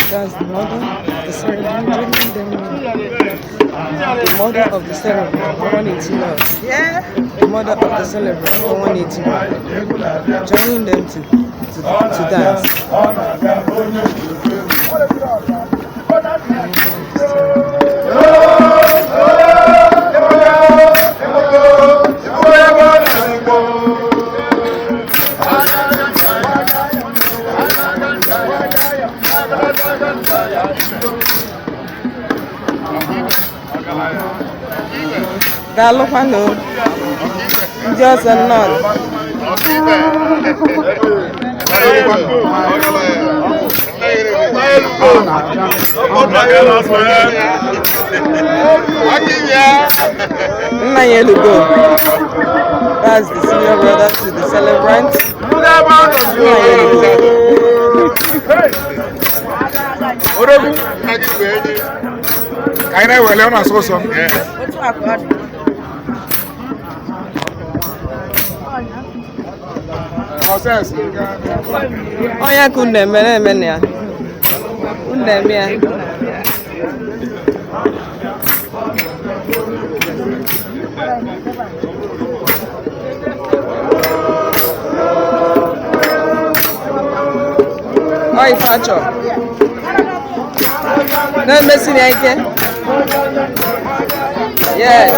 That's the mother of the ceremony. The mother of the celebrant, 180. Yeah. The mother of the celebrant, 180. Joining them to dance. Galopano, just a nod. That's the senior brother to the celebrant. Oh yeah, kunde mene ya. Kunde mia. Oh, Attoh. No messing again. Yes.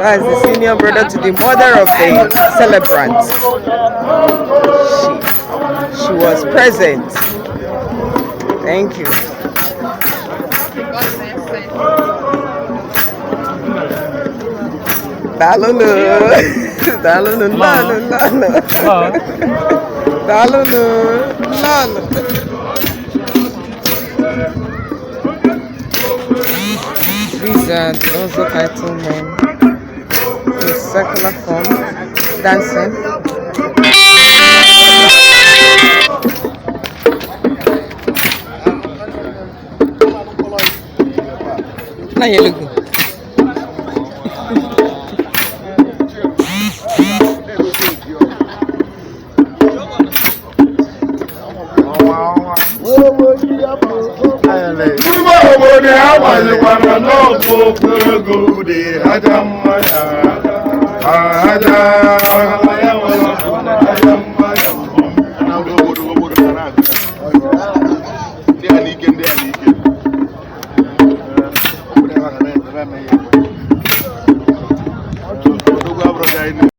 That's the senior brother to the mother of the celebrant. She was present. Thank you. Dalunu. These are also cattle men in circular form dancing. Now you look.